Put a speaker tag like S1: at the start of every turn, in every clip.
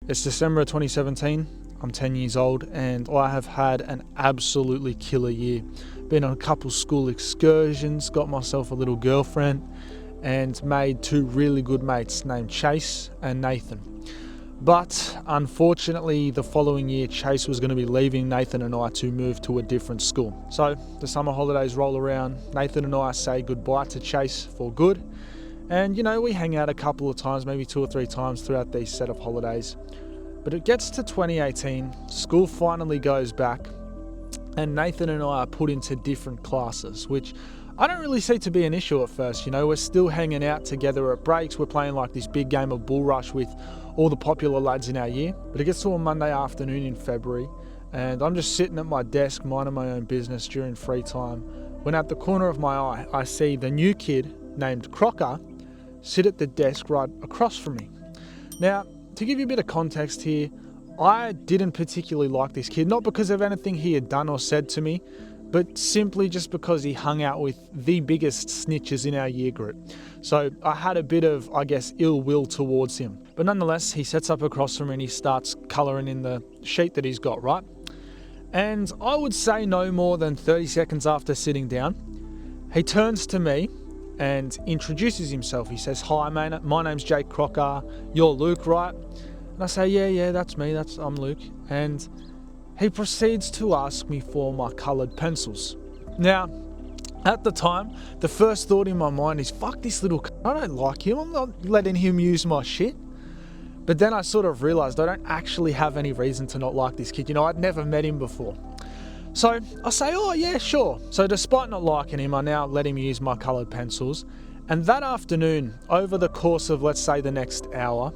S1: It's December of 2017. I'm 10 years old and I have had an absolutely killer year. Been on a couple school excursions, got myself a little girlfriend and made two really good mates named Chase and Nathan. But unfortunately, the following year, Chase was going to be leaving Nathan and I to move to a different school. So the summer holidays roll around. Nathan and I say goodbye to Chase for good. And we hang out a couple of times, maybe 2 or 3 times throughout these set of holidays. But it gets to 2018, school finally goes back, and Nathan and I are put into different classes, which I don't really see to be an issue at first. We're still hanging out together at breaks. We're playing like this big game of bull rush with all the popular lads in our year. But it gets to a Monday afternoon in February, and I'm just sitting at my desk minding my own business during free time, when at the corner of my eye, I see the new kid named Crocker sit at the desk right across from me. Now, to give you a bit of context here, I didn't particularly like this kid, not because of anything he had done or said to me, but simply just because he hung out with the biggest snitches in our year group. So I had a bit of, ill will towards him. But nonetheless, he sets up across from me and he starts colouring in the sheet that he's got, right? And I would say no more than 30 seconds after sitting down, he turns to me and introduces himself. He says, "Hi, mate, my name's Jake Crocker. You're Luke, right?" And I say, yeah, that's me. I'm Luke. And he proceeds to ask me for my coloured pencils. Now, at the time, the first thought in my mind is, fuck this little c***, I don't like him. I'm not letting him use my shit. But then I sort of realised I don't actually have any reason to not like this kid. I'd never met him before. So I say, oh yeah, sure. So despite not liking him, I now let him use my coloured pencils. And that afternoon, over the course of, let's say, the next hour,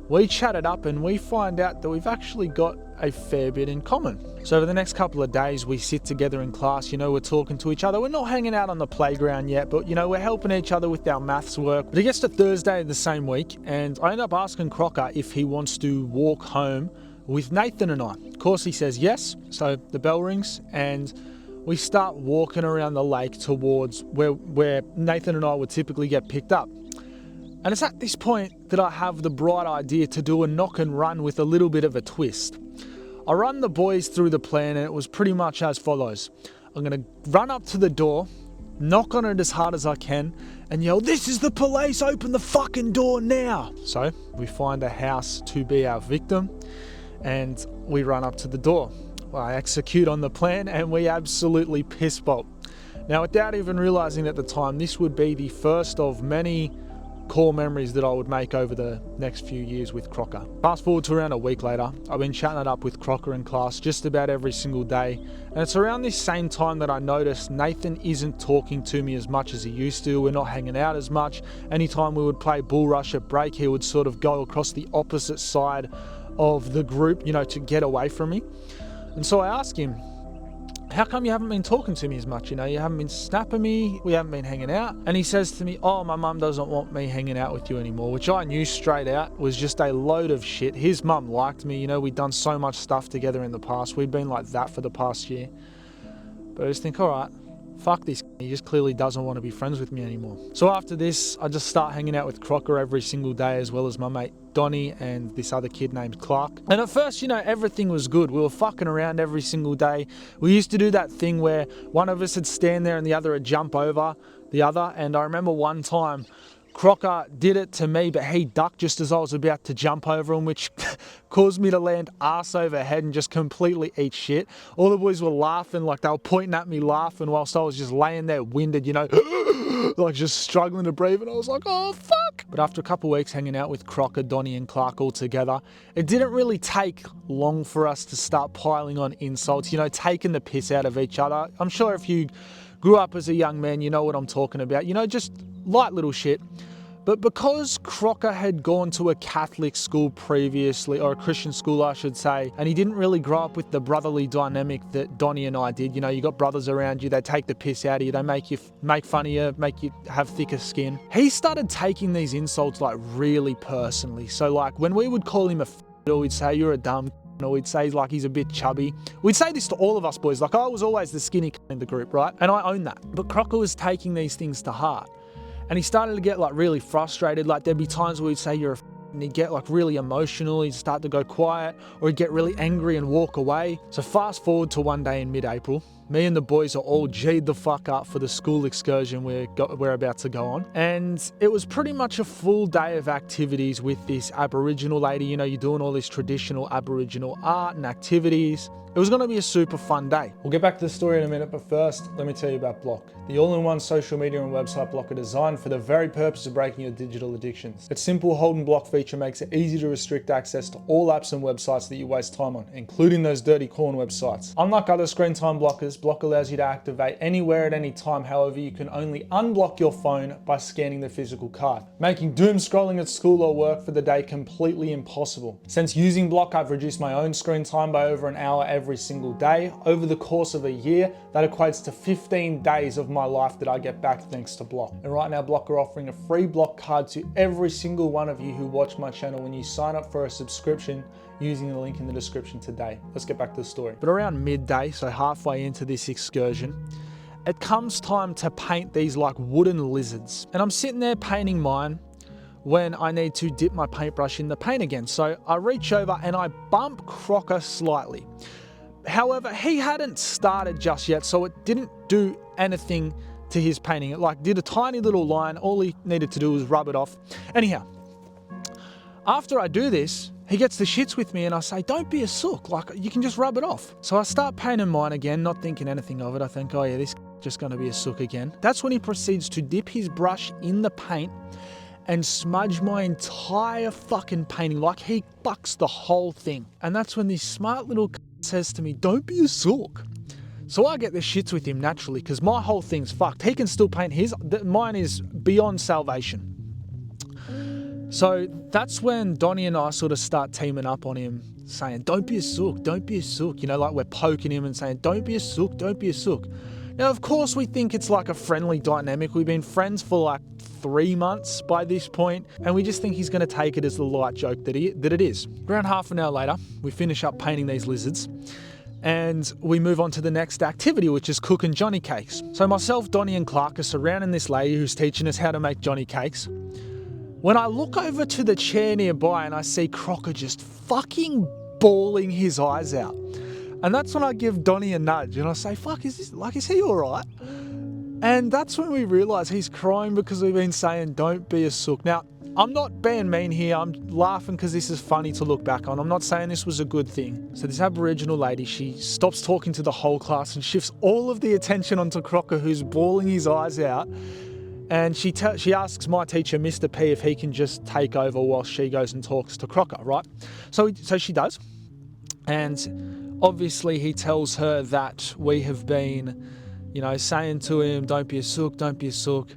S1: we chatted up and we find out that we've actually got a fair bit in common. So over the next couple of days, we sit together in class, we're talking to each other. We're not hanging out on the playground yet, but we're helping each other with our maths work. But it gets to Thursday of the same week and I end up asking Crocker if he wants to walk home with Nathan and I. Of course he says yes. So the bell rings and we start walking around the lake towards where Nathan and I would typically get picked up. And it's at this point that I have the bright idea to do a knock and run with a little bit of a twist. I run the boys through the plan and it was pretty much as follows. I'm going to run up to the door, knock on it as hard as I can and yell, "This is the police, open the fucking door now." So we find a house to be our victim and we run up to the door. I execute on the plan and we absolutely piss bolt. Now, without even realising at the time, this would be the first of many core memories that I would make over the next few years with Crocker. Fast forward to around a week later, I've been chatting it up with Crocker in class just about every single day. And it's around this same time that I noticed Nathan isn't talking to me as much as he used to. We're not hanging out as much. Anytime we would play bull rush at break, he would sort of go across the opposite side of the group, to get away from me. And so I asked him, "How come you haven't been talking to me as much? You haven't been snapping me, we haven't been hanging out." And he says to me, "Oh, my mum doesn't want me hanging out with you anymore," which I knew straight out was just a load of shit. His mum liked me, we'd done so much stuff together in the past. We'd been like that for the past year. But I just think, all right, fuck this. He just clearly doesn't want to be friends with me anymore. So after this, I just start hanging out with Crocker every single day, as well as my mate Donnie and this other kid named Clark. And at first, everything was good. We were fucking around every single day. We used to do that thing where one of us would stand there and the other would jump over the other. And I remember one time Crocker did it to me, but he ducked just as I was about to jump over him, which caused me to land arse over head and just completely eat shit. All the boys were laughing, like they were pointing at me laughing whilst I was just laying there winded, like just struggling to breathe. And I was like, oh, fuck. But after a couple of weeks hanging out with Crocker, Donnie and Clark all together, it didn't really take long for us to start piling on insults, taking the piss out of each other. I'm sure if you grew up as a young man, you know what I'm talking about, just light little shit. But because Crocker had gone to a Catholic school previously, or a Christian school I should say, and he didn't really grow up with the brotherly dynamic that Donnie and I did, you got brothers around you, they take the piss out of you, they make fun of you, make you have thicker skin. He started taking these insults like really personally. So like when we would call him a or we'd say you're a dumb or we'd say like he's a bit chubby. We'd say this to all of us boys, like I was always the skinny in the group, right? And I own that. But Crocker was taking these things to heart. And he started to get like really frustrated. Like there'd be times where he'd say you're a and he'd get like really emotional, he'd start to go quiet, or he'd get really angry and walk away. So fast forward to one day in mid-April, me and the boys are all G'd the fuck up for the school excursion we're about to go on. And it was pretty much a full day of activities with this Aboriginal lady. You know, you're doing all this traditional Aboriginal art and activities. It was going to be a super fun day. We'll get back to the story in a minute, but first, let me tell you about Block, the all-in-one social media and website blocker designed for the very purpose of breaking your digital addictions. Its simple hold and block feature makes it easy to restrict access to all apps and websites that you waste time on, including those dirty corn websites. Unlike other screen time blockers, Block allows you to activate anywhere at any time. However, you can only unblock your phone by scanning the physical card, making doom scrolling at school or work for the day completely impossible. Since using Block, I've reduced my own screen time by over an hour every single day. Over the course of a year, that equates to 15 days of my life that I get back thanks to Block. And right now, Block are offering a free Block card to every single one of you who watch my channel when you sign up for a subscription using the link in the description today. Let's get back to the story. But around midday, so halfway into this excursion, it comes time to paint these like wooden lizards. And I'm sitting there painting mine when I need to dip my paintbrush in the paint again. So I reach over and I bump Crocker slightly. However, he hadn't started just yet, so it didn't do anything to his painting. It like did a tiny little line. All he needed to do was rub it off. Anyhow, after I do this, he gets the shits with me and I say, don't be a sook, like you can just rub it off. So I start painting mine again, not thinking anything of it. I think, oh yeah, this is just gonna be a sook again. That's when he proceeds to dip his brush in the paint and smudge my entire fucking painting, like he fucks the whole thing. And that's when this smart little says to me, don't be a sook. So I get the shits with him naturally because my whole thing's fucked. He can still paint his, mine is beyond salvation. So that's when Donnie and I sort of start teaming up on him, saying, don't be a sook, don't be a sook. You know, like we're poking him and saying, don't be a sook, don't be a sook. Now, of course, we think it's like a friendly dynamic. We've been friends for like 3 months by this point, and we just think he's going to take it as the light joke that it is. Around half an hour later, we finish up painting these lizards, and we move on to the next activity, which is cooking Johnny cakes. So myself, Donnie, and Clark are surrounding this lady who's teaching us how to make Johnny cakes. When I look over to the chair nearby and I see Crocker just fucking bawling his eyes out. And that's when I give Donnie a nudge and I say, fuck, is he all right? And that's when we realize he's crying because we've been saying, don't be a sook. Now, I'm not being mean here. I'm laughing because this is funny to look back on. I'm not saying this was a good thing. So this Aboriginal lady, she stops talking to the whole class and shifts all of the attention onto Crocker, who's bawling his eyes out. And she asks my teacher, Mr. P, if he can just take over while she goes and talks to Crocker, right? So she does. And obviously he tells her that we have been, you know, saying to him, don't be a sook, don't be a sook.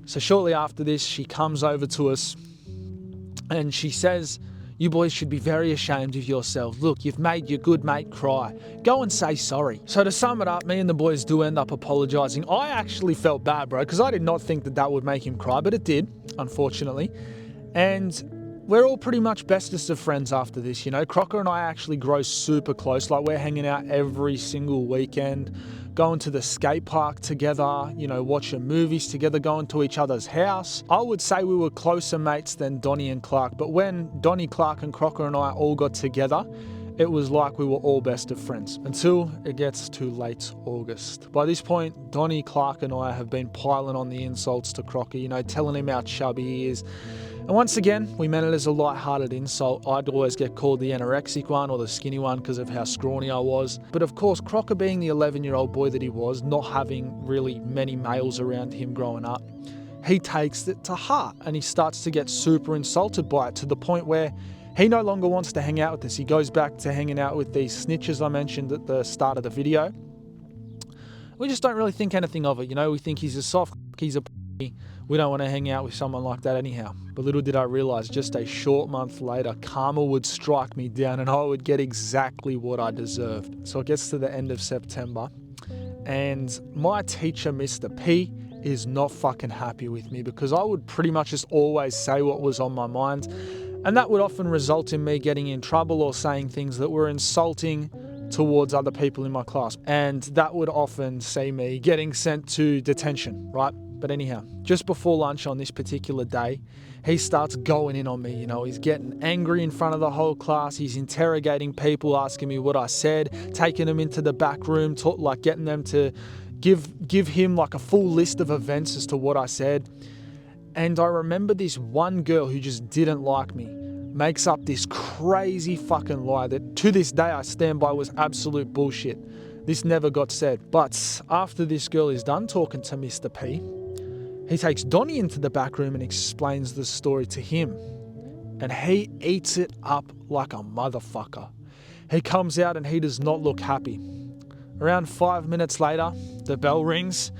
S1: So shortly after this, she comes over to us and she says, you boys should be very ashamed of yourselves. Look, you've made your good mate cry. Go and say sorry. So to sum it up, me and the boys do end up apologising. I actually felt bad, bro, because I did not think that would make him cry, but it did, unfortunately. And we're all pretty much bestest of friends after this, you know. Crocker and I actually grow super close. Like, we're hanging out every single weekend, going to the skate park together, you know, watching movies together, going to each other's house. I would say we were closer mates than Donnie and Clark, but when Donnie, Clark and Crocker and I all got together, it was like we were all best of friends until it gets to late August. By this point, Donnie, Clark and I have been piling on the insults to Crocker, you know, telling him how chubby he is. And once again, we meant it as a light-hearted insult. I'd always get called the anorexic one or the skinny one because of how scrawny I was. But of course, Crocker being the 11-year-old boy that he was, not having really many males around him growing up, he takes it to heart and he starts to get super insulted by it, to the point where he no longer wants to hang out with us. He goes back to hanging out with these snitches I mentioned at the start of the video. We just don't really think anything of it, you know. We think he's a soft, he's a p***. We don't want to hang out with someone like that anyhow. But little did I realise, just a short month later, karma would strike me down and I would get exactly what I deserved. So it gets to the end of September and my teacher, Mr. P, is not fucking happy with me because I would pretty much just always say what was on my mind. And that would often result in me getting in trouble or saying things that were insulting towards other people in my class. And that would often see me getting sent to detention, right? But anyhow, just before lunch on this particular day, he starts going in on me. He's getting angry in front of the whole class. He's interrogating people, asking me what I said, taking them into the back room, getting them to give him like a full list of events as to what I said. And I remember this one girl who just didn't like me makes up this crazy fucking lie that to this day I stand by was absolute bullshit. This never got said. But after this girl is done talking to Mr. P, he takes Donnie into the back room and explains the story to him. And he eats it up like a motherfucker. He comes out and he does not look happy. Around 5 minutes later, the bell rings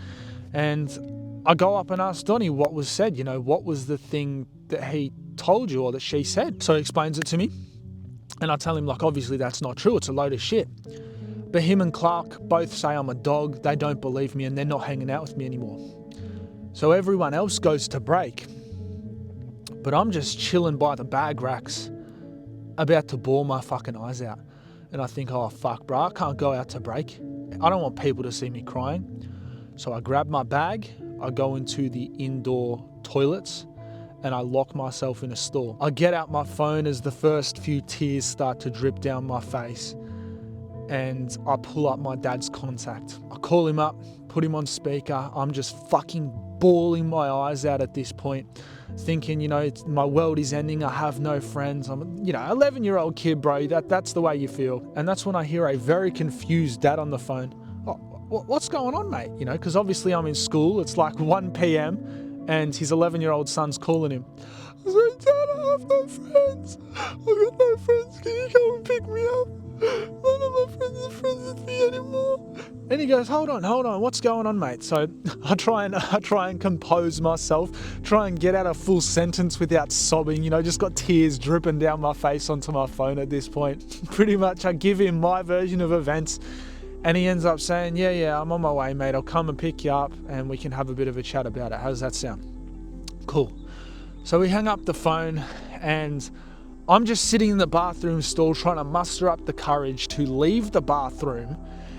S1: and I go up and ask Donnie what was said. What was the thing that he told you or that she said? So he explains it to me. And I tell him, obviously that's not true. It's a load of shit. But him and Clark both say I'm a dog. They don't believe me and they're not hanging out with me anymore. So everyone else goes to break. But I'm just chilling by the bag racks, about to bawl my fucking eyes out. And I think, oh fuck bro, I can't go out to break. I don't want people to see me crying. So I grab my bag, I go into the indoor toilets and I lock myself in a stall. I get out my phone as the first few tears start to drip down my face. And I pull up my dad's contact. I call him up, put him on speaker. I'm just fucking bawling my eyes out at this point, thinking, my world is ending. I have no friends. I'm, 11-year-old kid, bro. That's the way you feel. And that's when I hear a very confused dad on the phone. Oh, what's going on, mate? Because obviously I'm in school. It's like 1 p.m. and his 11-year-old son's calling him. I was like, Dad, I have no friends. I've got no friends. Can you come and pick me up? None of my friends are friends with me anymore. And he goes, hold on, what's going on, mate? So I try and compose myself, try and get out a full sentence without sobbing, just got tears dripping down my face onto my phone at this point. Pretty much I give him my version of events and he ends up saying, yeah, I'm on my way, mate. I'll come and pick you up and we can have a bit of a chat about it. How does that sound? Cool. So we hang up the phone and I'm just sitting in the bathroom stall trying to muster up the courage to leave the bathroom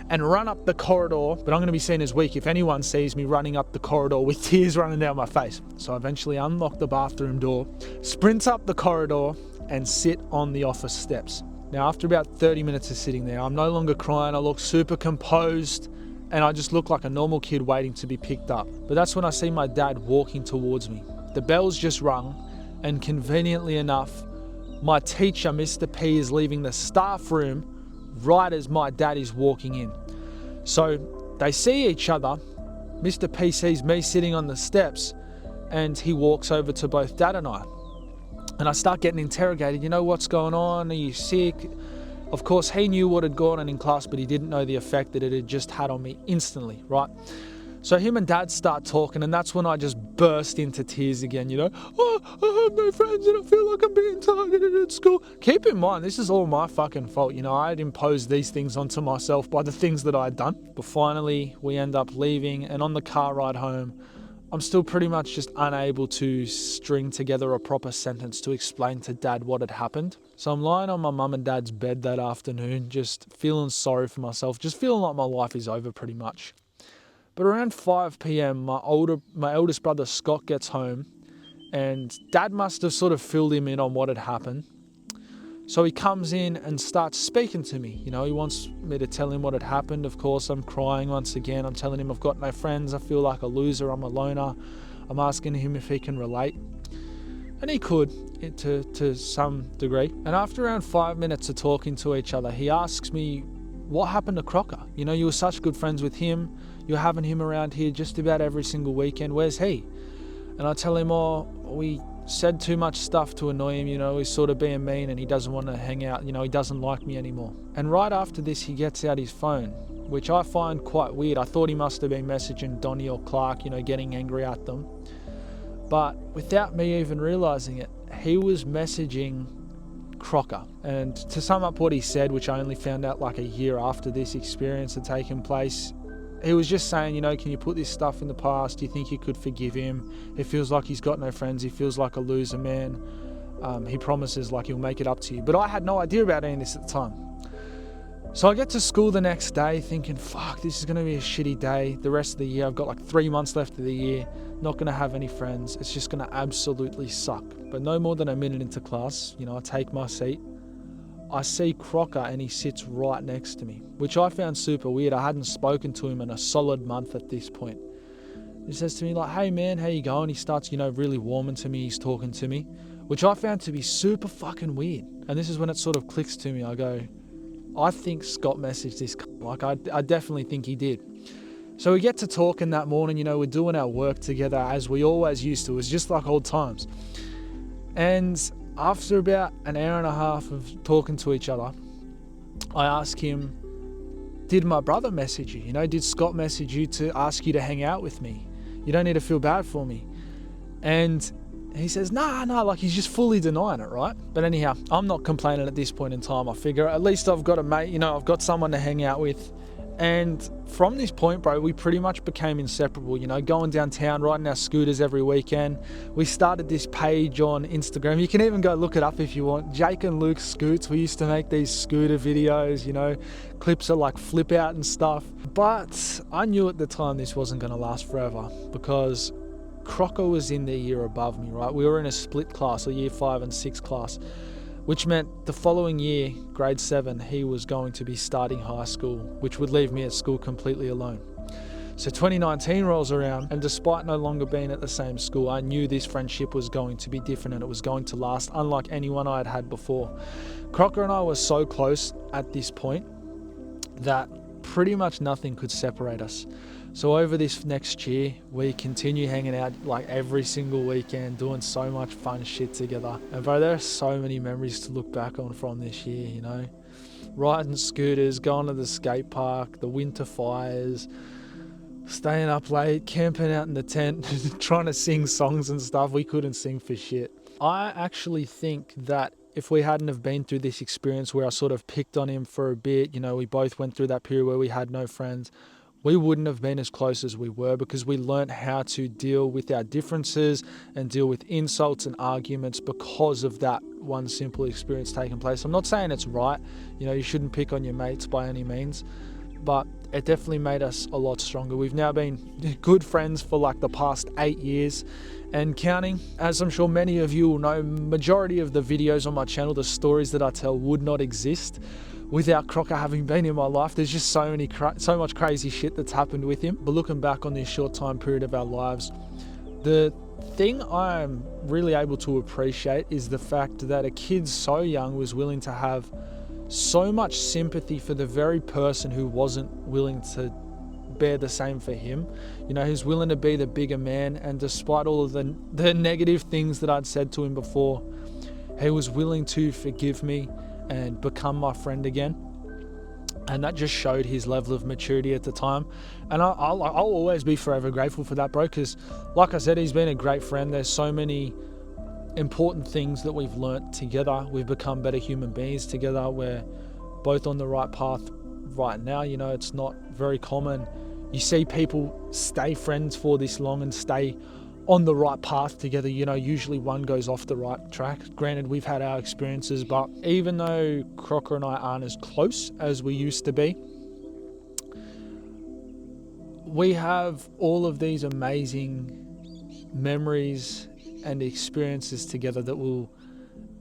S1: and run up the corridor, but I'm going to be seen as weak if anyone sees me running up the corridor with tears running down my face. So I eventually unlock the bathroom door, sprint up the corridor and sit on the office steps. Now after about 30 minutes of sitting there, I'm no longer crying, I look super composed and I just look like a normal kid waiting to be picked up. But that's when I see my dad walking towards me. The bell's just rung and conveniently enough, my teacher, Mr. P, is leaving the staff room right as my dad is walking in. So they see each other. Mr. P sees me sitting on the steps and he walks over to both Dad and I. And I start getting interrogated. What's going on? Are you sick? Of course, he knew what had gone on in class, but he didn't know the effect that it had just had on me instantly, right? So him and Dad start talking and that's when I just burst into tears again, Oh, I have no friends and I feel like I'm being targeted at school. Keep in mind, this is all my fucking fault. I had imposed these things onto myself by the things that I had done. But finally, we end up leaving and on the car ride home, I'm still pretty much just unable to string together a proper sentence to explain to Dad what had happened. So I'm lying on my mum and Dad's bed that afternoon, just feeling sorry for myself, just feeling like my life is over pretty much. But around 5 p.m, my eldest brother Scott gets home and Dad must have sort of filled him in on what had happened. So he comes in and starts speaking to me. He wants me to tell him what had happened. Of course, I'm crying once again. I'm telling him I've got no friends. I feel like a loser. I'm a loner. I'm asking him if he can relate. And he could, to some degree. And after around 5 minutes of talking to each other, he asks me, what happened to Crocker? You were such good friends with him. You're having him around here just about every single weekend. Where's he? And I tell him, we said too much stuff to annoy him. He's sort of being mean and he doesn't want to hang out. He doesn't like me anymore. And right after this, he gets out his phone, which I find quite weird. I thought he must have been messaging Donnie or Clark, getting angry at them. But without me even realizing it, he was messaging Crocker. And to sum up what he said, which I only found out like a year after this experience had taken place, he was just saying, can you put this stuff in the past? Do you think you could forgive him? He feels like he's got no friends. He feels like a loser, man. He promises like he'll make it up to you. But I had no idea about any of this at the time. So I get to school the next day thinking, fuck, this is going to be a shitty day. The rest of the year, I've got like 3 months left of the year, not going to have any friends. It's just going to absolutely suck. But no more than a minute into class, I take my seat. I see Crocker and he sits right next to me, which I found super weird. I hadn't spoken to him in a solid month at this point. He says to me like, hey man, how you going? He starts, really warming to me. He's talking to me, which I found to be super fucking weird. And this is when it sort of clicks to me. I go, I think Scott messaged this. Like, I definitely think he did. So we get to talking that morning, we're doing our work together as we always used to. It was just like old times. And after about an hour and a half of talking to each other, I ask him, did my brother message you? Did Scott message you to ask you to hang out with me? You don't need to feel bad for me. And he says, nah, like he's just fully denying it, right? But anyhow, I'm not complaining at this point in time. I figure at least I've got a mate, I've got someone to hang out with. And from this point, bro, we pretty much became inseparable, going downtown, riding our scooters every weekend. We started this page on Instagram. You can even go look it up if you want. Jake and Luke Scoots. We used to make these scooter videos, clips of like flip out and stuff. But I knew at the time this wasn't going to last forever because Crocker was in the year above me, right? We were in a split class, a year 5 and 6 class, which meant the following year, grade 7, he was going to be starting high school, which would leave me at school completely alone. So 2019 rolls around, and despite no longer being at the same school, I knew this friendship was going to be different and it was going to last, unlike anyone I had had before. Crocker and I were so close at this point that pretty much nothing could separate us. So over this next year, we continue hanging out like every single weekend, doing so much fun shit together. And bro, there are so many memories to look back on from this year, Riding scooters, going to the skate park, the winter fires, staying up late, camping out in the tent, trying to sing songs and stuff. We couldn't sing for shit. I actually think that if we hadn't have been through this experience where I sort of picked on him for a bit, we both went through that period where we had no friends, we wouldn't have been as close as we were because we learned how to deal with our differences and deal with insults and arguments because of that one simple experience taking place. I'm not saying it's right, you shouldn't pick on your mates by any means, but it definitely made us a lot stronger. We've now been good friends for like the past 8 years and counting. As I'm sure many of you will know, majority of the videos on my channel, the stories that I tell would not exist without Crocker having been in my life. There's just so much crazy shit that's happened with him. But looking back on this short time period of our lives, the thing I'm really able to appreciate is the fact that a kid so young was willing to have so much sympathy for the very person who wasn't willing to bear the same for him. He's willing to be the bigger man, and despite all of the negative things that I'd said to him before, he was willing to forgive me and become my friend again. And that just showed his level of maturity at the time. And I'll always be forever grateful for that, bro, because like I said, he's been a great friend. There's so many important things that we've learnt together. We've become better human beings together. We're both on the right path right now. It's not very common. You see people stay friends for this long and stay on the right path together. Usually one goes off the right track. Granted, we've had our experiences, but even though Crocker and I aren't as close as we used to be, we have all of these amazing memories and experiences together that will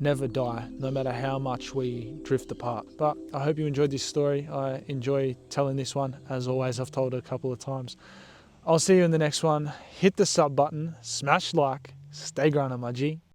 S1: never die, no matter how much we drift apart. But I hope you enjoyed this story. I enjoy telling this one. As always, I've told it a couple of times. I'll see you in the next one. Hit the sub button, smash like, stay grinding, my G.